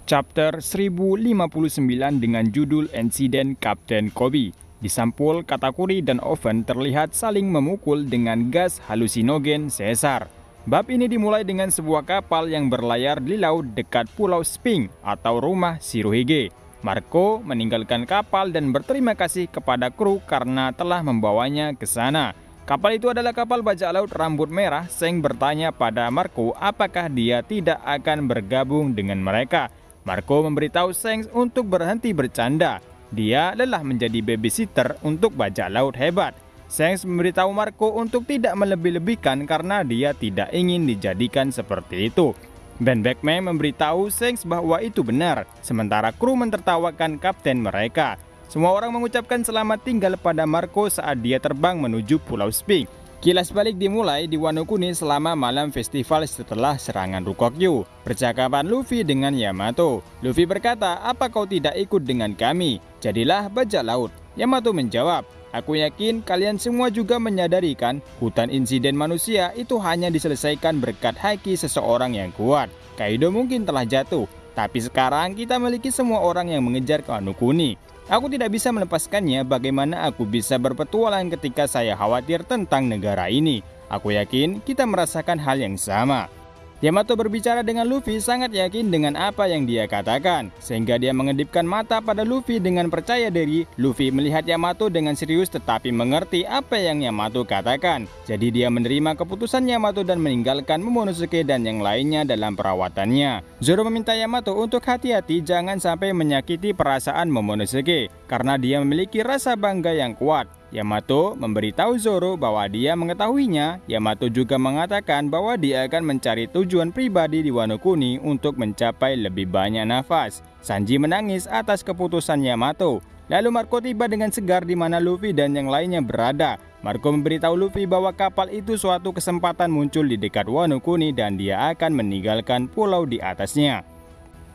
Chapter 1059 dengan judul Insiden Kapten Kobe. Di sampul, Katakuri dan Oven terlihat saling memukul dengan gas halusinogen sesar. Bab ini dimulai dengan sebuah kapal yang berlayar di laut dekat Pulau Sphinx atau rumah Shirohige. Marco meninggalkan kapal dan berterima kasih kepada kru karena telah membawanya ke sana. Kapal itu adalah kapal bajak laut rambut merah. Seng bertanya pada Marco apakah dia tidak akan bergabung dengan mereka. Marco memberitahu Seng untuk berhenti bercanda. Dia lelah menjadi babysitter untuk bajak laut hebat. Seng memberitahu Marco untuk tidak melebih-lebihkan karena dia tidak ingin dijadikan seperti itu. Ben Beckman memberitahu Seng bahwa itu benar, sementara kru mentertawakan kapten mereka. Semua orang mengucapkan selamat tinggal pada Marco saat dia terbang menuju Pulau Sphinx. Kilas balik dimulai di Wano Kuni selama malam festival setelah serangan Rukokyu. Percakapan Luffy dengan Yamato. Luffy berkata, "Apa kau tidak ikut dengan kami? Jadilah bajak laut." Yamato menjawab, "Aku yakin kalian semua juga menyadari kan, hutan insiden manusia itu hanya diselesaikan berkat haki seseorang yang kuat. Kaido mungkin telah jatuh, tapi sekarang kita memiliki semua orang yang mengejar ke Wano Kuni. Aku tidak bisa melepaskannya. Bagaimana aku bisa berpetualang ketika saya khawatir tentang negara ini? Aku yakin kita merasakan hal yang sama." Yamato berbicara dengan Luffy sangat yakin dengan apa yang dia katakan, sehingga dia mengedipkan mata pada Luffy dengan percaya diri. Luffy melihat Yamato dengan serius tetapi mengerti apa yang Yamato katakan. Jadi dia menerima keputusan Yamato dan meninggalkan Momonosuke dan yang lainnya dalam perawatannya. Zoro meminta Yamato untuk hati-hati jangan sampai menyakiti perasaan Momonosuke, karena dia memiliki rasa bangga yang kuat. Yamato memberitahu Zoro bahwa dia mengetahuinya. Yamato juga mengatakan bahwa dia akan mencari tujuan pribadi di Wano Kuni untuk mencapai lebih banyak nafas. Sanji menangis atas keputusan Yamato. Lalu Marco tiba dengan segar di mana Luffy dan yang lainnya berada. Marco memberitahu Luffy bahwa kapal itu suatu kesempatan muncul di dekat Wano Kuni dan dia akan meninggalkan pulau di atasnya.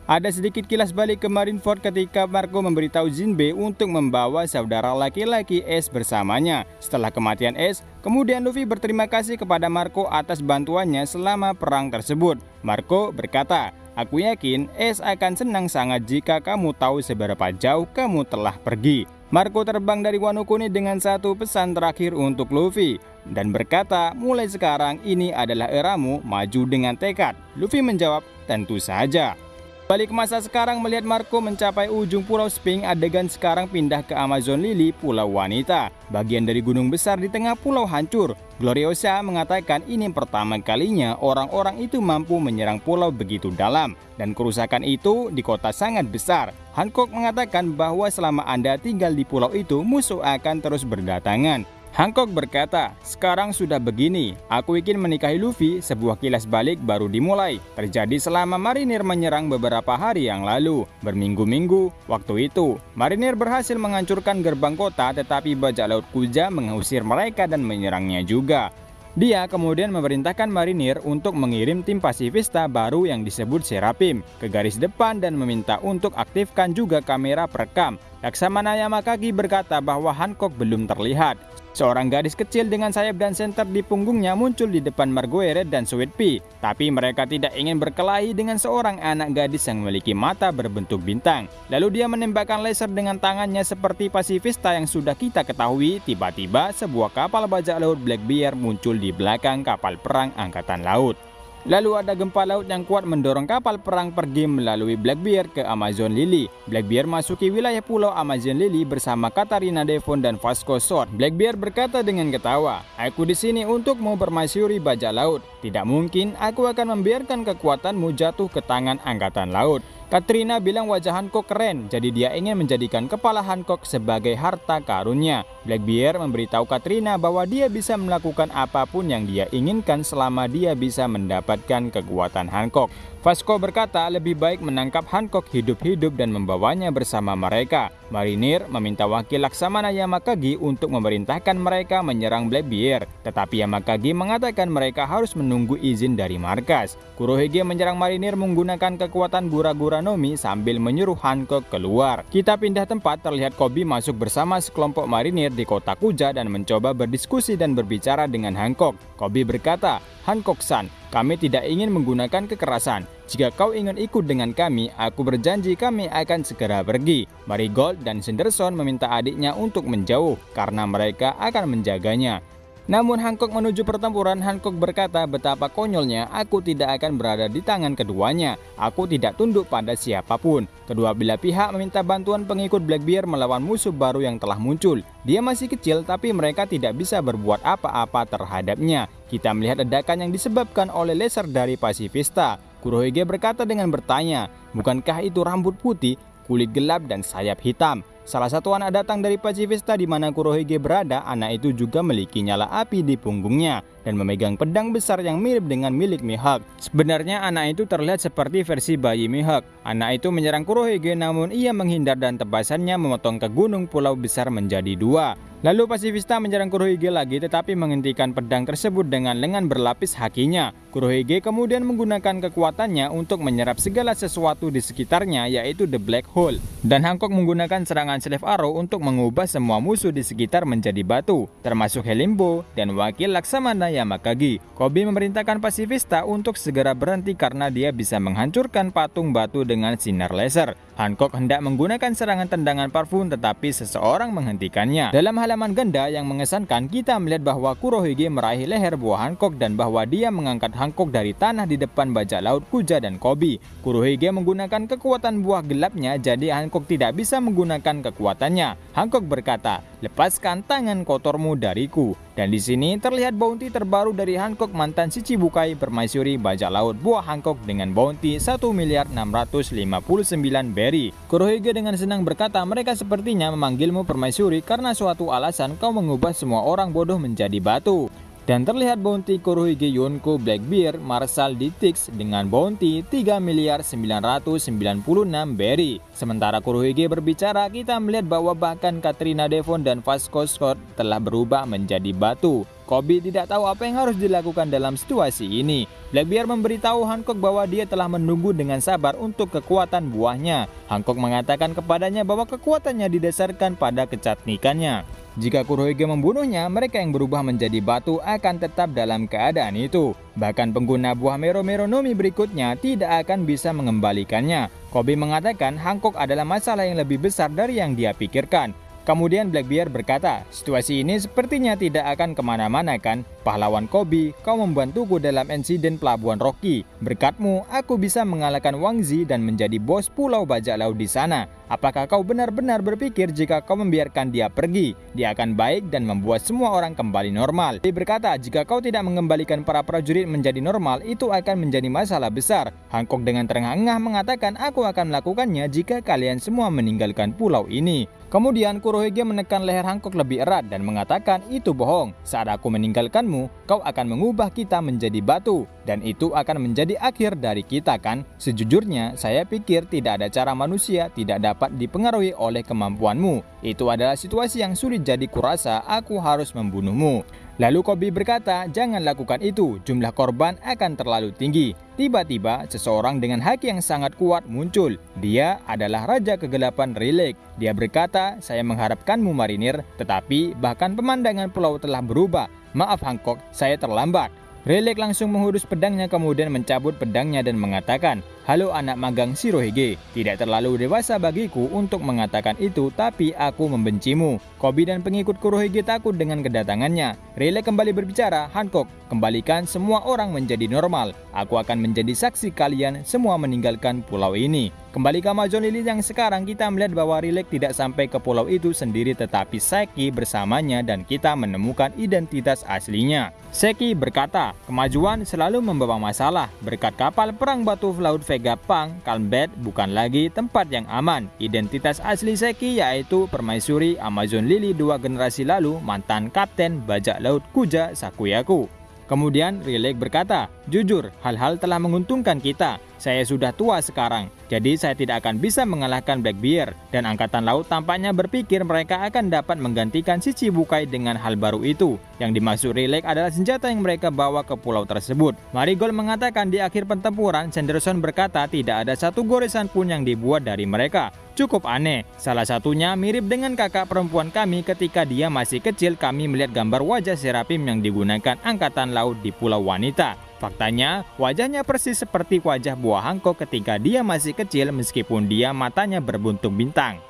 Ada sedikit kilas balik ke Marineford ketika Marco memberitahu Jinbe untuk membawa saudara laki-laki Ace bersamanya. Setelah kematian Ace, kemudian Luffy berterima kasih kepada Marco atas bantuannya selama perang tersebut. Marco berkata, "Aku yakin Ace akan senang sangat jika kamu tahu seberapa jauh kamu telah pergi." Marco terbang dari Wano Kuni dengan satu pesan terakhir untuk Luffy dan berkata, "Mulai sekarang ini adalah eramu, maju dengan tekad." Luffy menjawab, "Tentu saja." Balik ke masa sekarang melihat Marco mencapai ujung Pulau Sphinx, adegan sekarang pindah ke Amazon Lily, Pulau Wanita. Bagian dari gunung besar di tengah pulau hancur. Gloriosa mengatakan ini pertama kalinya orang-orang itu mampu menyerang pulau begitu dalam. Dan kerusakan itu di kota sangat besar. Hancock mengatakan bahwa selama Anda tinggal di pulau itu, musuh akan terus berdatangan. Hancock berkata, "Sekarang sudah begini, aku ingin menikahi Luffy." Sebuah kilas balik baru dimulai. Terjadi selama marinir menyerang beberapa hari yang lalu. Berminggu-minggu waktu itu, marinir berhasil menghancurkan gerbang kota, tetapi bajak laut Kuja mengusir mereka dan menyerangnya juga. Dia kemudian memerintahkan marinir untuk mengirim tim pasifista baru yang disebut Seraphim ke garis depan dan meminta untuk aktifkan juga kamera perekam. Laksamana Yamakagi berkata bahwa Hancock belum terlihat. Seorang gadis kecil dengan sayap dan senter di punggungnya muncul di depan Marguerite dan Sweet Pea. Tapi mereka tidak ingin berkelahi dengan seorang anak gadis yang memiliki mata berbentuk bintang. Lalu dia menembakkan laser dengan tangannya seperti pasifista yang sudah kita ketahui. Tiba-tiba sebuah kapal bajak laut Blackbeard muncul di belakang kapal perang angkatan laut. Lalu ada gempa laut yang kuat mendorong kapal perang pergi melalui Blackbeard ke Amazon Lily. Blackbeard masuki wilayah pulau Amazon Lily bersama Katarina Devon dan Vasco Sword. Blackbeard berkata dengan ketawa, "Aku di sini untuk mempermasyuri bajak laut. Tidak mungkin aku akan membiarkan kekuatanmu jatuh ke tangan angkatan laut." Katrina bilang wajah Hancock keren, jadi dia ingin menjadikan kepala Hancock sebagai harta karunnya. Blackbeard memberitahu Katrina bahwa dia bisa melakukan apapun yang dia inginkan selama dia bisa mendapatkan kekuatan Hancock. Vasco berkata lebih baik menangkap Hancock hidup-hidup dan membawanya bersama mereka. Marinir meminta wakil Laksamana Yamakagi untuk memerintahkan mereka menyerang Blackbeard, tetapi Yamakagi mengatakan mereka harus menunggu izin dari markas. Kurohige menyerang marinir menggunakan kekuatan gura-gura Nomi sambil menyuruh Hancock keluar. Kita pindah tempat, terlihat Koby masuk bersama sekelompok marinir di kota Kuja dan mencoba berdiskusi dan berbicara dengan Hancock. Koby berkata, "Hancock-san, kami tidak ingin menggunakan kekerasan. Jika kau ingin ikut dengan kami, aku berjanji kami akan segera pergi." Marigold dan Sanderson meminta adiknya untuk menjauh karena mereka akan menjaganya. Namun Hancock menuju pertempuran. Hancock berkata, "Betapa konyolnya, aku tidak akan berada di tangan keduanya. Aku tidak tunduk pada siapapun." Kedua belah pihak meminta bantuan pengikut Blackbeard melawan musuh baru yang telah muncul. Dia masih kecil tapi mereka tidak bisa berbuat apa-apa terhadapnya. Kita melihat ledakan yang disebabkan oleh laser dari pasifista. Kurohige berkata dengan bertanya, "Bukankah itu rambut putih, kulit gelap dan sayap hitam?" Salah satu anak datang dari pasifista di mana Kurohige berada. Anak itu juga memiliki nyala api di punggungnya dan memegang pedang besar yang mirip dengan milik Mihawk. Sebenarnya anak itu terlihat seperti versi bayi Mihawk. Anak itu menyerang Kurohige namun ia menghindar dan tebasannya memotong ke gunung pulau besar menjadi dua. Lalu pasifista menyerang Kurohige lagi tetapi menghentikan pedang tersebut dengan lengan berlapis hakinya. Kurohige kemudian menggunakan kekuatannya untuk menyerap segala sesuatu di sekitarnya, yaitu The Black Hole. Dan Hancock menggunakan serangan Slave Arrow untuk mengubah semua musuh di sekitar menjadi batu, termasuk Helimbo dan wakil Laksamana Yamakagi. Koby memerintahkan pasifista untuk segera berhenti karena dia bisa menghancurkan patung batu dengan sinar laser. Hancock hendak menggunakan serangan tendangan parfum tetapi seseorang menghentikannya. Dalam halaman ganda yang mengesankan, kita melihat bahwa Kurohige meraih leher buah Hancock dan bahwa dia mengangkat Hancock dari tanah di depan bajak laut Kuja dan Koby. Kurohige menggunakan kekuatan buah gelapnya, jadi Hancock tidak bisa menggunakan kekuatannya. Hancock berkata, "Lepaskan tangan kotormu dariku." Dan di sini terlihat bounty terbaru dari Hancock, mantan Shichibukai permaisuri bajak laut buah Hancock dengan bounty 1.659 berry. Kurohige dengan senang berkata, "Mereka sepertinya memanggilmu permaisuri karena suatu alasan kau mengubah semua orang bodoh menjadi batu." Dan terlihat bounty Kurohige Yonko Blackbeard Marshal Ditix dengan bounty 3.996 berry. Sementara Kurohige berbicara, kita melihat bahwa bahkan Katrina Devon dan Vasco Scott telah berubah menjadi batu. Koby tidak tahu apa yang harus dilakukan dalam situasi ini. Blackbeard memberitahu Hancock bahwa dia telah menunggu dengan sabar untuk kekuatan buahnya. Hancock mengatakan kepadanya bahwa kekuatannya didasarkan pada kecantikannya. Jika Kurohige membunuhnya, mereka yang berubah menjadi batu akan tetap dalam keadaan itu. Bahkan pengguna buah Mero Mero Nomi berikutnya tidak akan bisa mengembalikannya. Koby mengatakan Hancock adalah masalah yang lebih besar dari yang dia pikirkan. Kemudian Blackbeard berkata, "Situasi ini sepertinya tidak akan kemana-mana kan? Pahlawan Koby, kau membantuku dalam insiden Pelabuhan Rocky. Berkatmu, aku bisa mengalahkan Wang Zi dan menjadi bos pulau bajak laut di sana. Apakah kau benar-benar berpikir jika kau membiarkan dia pergi, dia akan baik dan membuat semua orang kembali normal?" Dia berkata, "Jika kau tidak mengembalikan para prajurit menjadi normal, itu akan menjadi masalah besar." Hancock dengan terengah-engah mengatakan, "Aku akan melakukannya jika kalian semua meninggalkan pulau ini." Kemudian Kurohige menekan leher Hancock lebih erat dan mengatakan, "Itu bohong. Saat aku meninggalkanmu, kau akan mengubah kita menjadi batu. Dan itu akan menjadi akhir dari kita kan? Sejujurnya, saya pikir tidak ada cara manusia tidak dapat dipengaruhi oleh kemampuanmu. Itu adalah situasi yang sulit, jadi kurasa aku harus membunuhmu." Lalu Koby berkata, "Jangan lakukan itu, jumlah korban akan terlalu tinggi." Tiba-tiba, seseorang dengan haki yang sangat kuat muncul. Dia adalah Raja Kegelapan Rillak. Dia berkata, "Saya mengharapkanmu marinir, tetapi bahkan pemandangan pulau telah berubah. Maaf Hancock, saya terlambat." Rillak langsung menghunus pedangnya kemudian mencabut pedangnya dan mengatakan, "Halo anak magang Shirohige, tidak terlalu dewasa bagiku untuk mengatakan itu, tapi aku membencimu." Koby dan pengikut Kurohige takut dengan kedatangannya. Rillak kembali berbicara, "Hancock, kembalikan semua orang menjadi normal. Aku akan menjadi saksi kalian semua meninggalkan pulau ini." Kembali ke Amazon Lily yang sekarang, kita melihat bahwa Rillak tidak sampai ke pulau itu sendiri tetapi Seki bersamanya dan kita menemukan identitas aslinya. Seki berkata, "Kemajuan selalu membawa masalah. Berkat kapal perang batu laut Vega Pang, Calmbed bukan lagi tempat yang aman." Identitas asli Seki yaitu permaisuri Amazon Lily 2 generasi lalu, mantan kapten bajak laut Kuja Sakuyaku. Kemudian Rillak berkata, "Jujur, hal-hal telah menguntungkan kita. saya sudah tua sekarang, jadi saya tidak akan bisa mengalahkan Blackbeard. Dan Angkatan Laut tampaknya berpikir mereka akan dapat menggantikan si Chibukai dengan hal baru itu. Yang dimaksud Relic adalah senjata yang mereka bawa ke pulau tersebut. Marigold mengatakan di akhir pertempuran, Sanderson berkata tidak ada satu goresan pun yang dibuat dari mereka. Cukup aneh, salah satunya mirip dengan kakak perempuan kami ketika dia masih kecil. Kami melihat gambar wajah Seraphim yang digunakan Angkatan Laut di Pulau Wanita. Faktanya, wajahnya persis seperti wajah buah Hancock ketika dia masih kecil meskipun dia matanya berbuntung bintang.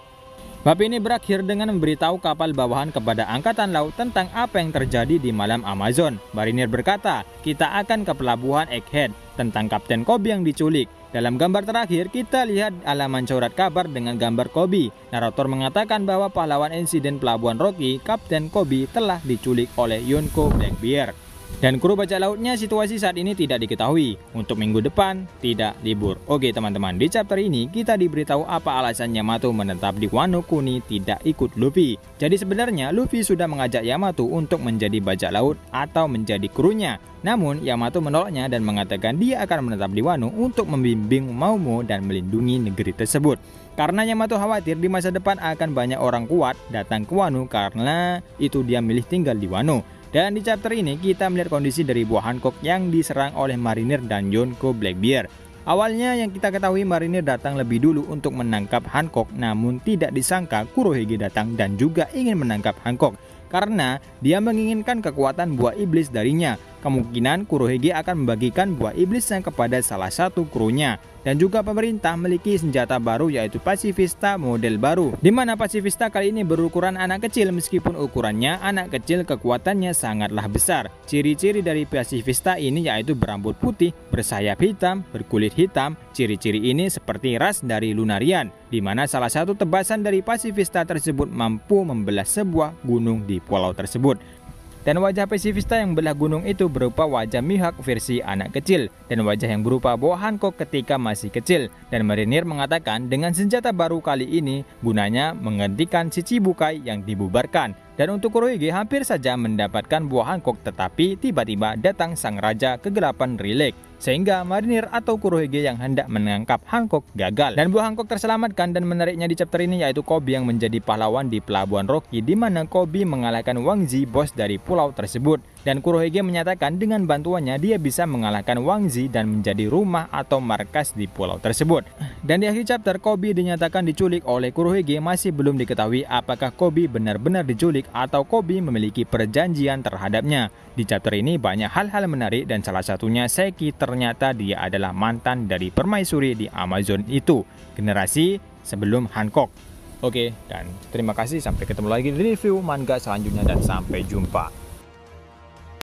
Bab ini berakhir dengan memberitahu kapal bawahan kepada Angkatan Laut tentang apa yang terjadi di malam Amazon. Marinir berkata, kita akan ke pelabuhan Egghead, tentang Kapten Kobe yang diculik. Dalam gambar terakhir, kita lihat halaman coret kabar dengan gambar Kobe. Narator mengatakan bahwa pahlawan insiden Pelabuhan Rocky, Kapten Kobe, telah diculik oleh Yonko Blackbeard. Dan kru bajak lautnya, situasi saat ini tidak diketahui. Untuk minggu depan, tidak libur. Oke teman-teman, di chapter ini kita diberitahu apa alasan Yamato menetap di Wano Kuni tidak ikut Luffy. Jadi sebenarnya Luffy sudah mengajak Yamato untuk menjadi bajak laut atau menjadi krunya. Namun Yamato menolaknya dan mengatakan dia akan menetap di Wano untuk membimbing Momo dan melindungi negeri tersebut. Karena Yamato khawatir di masa depan akan banyak orang kuat datang ke Wano, karena itu dia milih tinggal di Wano. Dan di chapter ini kita melihat kondisi dari buah Hancock yang diserang oleh Marinir dan Yonko Blackbeard. Awalnya yang kita ketahui Marinir datang lebih dulu untuk menangkap Hancock, namun tidak disangka Kurohige datang dan juga ingin menangkap Hancock. Karena dia menginginkan kekuatan buah iblis darinya. Kemungkinan Kurohige akan membagikan buah iblisnya kepada salah satu krunya. Dan juga pemerintah memiliki senjata baru yaitu Pacifista model baru, di mana Pacifista kali ini berukuran anak kecil. Meskipun ukurannya anak kecil, kekuatannya sangatlah besar. Ciri-ciri dari Pacifista ini yaitu berambut putih, bersayap hitam, berkulit hitam. Ciri-ciri ini seperti ras dari Lunarian, di mana salah satu tebasan dari Pacifista tersebut mampu membelah sebuah gunung di pulau tersebut. Dan wajah Pacifista yang belah gunung itu berupa wajah Mihawk versi anak kecil, dan wajah yang berupa buah Hancock ketika masih kecil. Dan Marinir mengatakan dengan senjata baru kali ini gunanya menggantikan si Chibukai yang dibubarkan. Dan untuk Kurohige hampir saja mendapatkan buah Hancock, tetapi tiba-tiba datang sang raja kegelapan Relic, sehingga Marinir atau Kurohige yang hendak menangkap Hancock gagal. Dan buah Hancock terselamatkan. Dan menariknya di chapter ini yaitu Kobe yang menjadi pahlawan di Pelabuhan Rocky, di mana Kobe mengalahkan Wang Zi, bos dari pulau tersebut. Dan Kurohige menyatakan dengan bantuannya dia bisa mengalahkan Wang Zi dan menjadi rumah atau markas di pulau tersebut. Dan di akhir chapter Kobe dinyatakan diculik oleh Kurohige. Masih belum diketahui apakah Kobe benar-benar diculik atau Kobe memiliki perjanjian terhadapnya. Di chapter ini banyak hal-hal menarik dan salah satunya Seki, ternyata dia adalah mantan dari permaisuri di Amazon itu, generasi sebelum Hancock. Oke, dan terima kasih, sampai ketemu lagi di review manga selanjutnya dan sampai jumpa.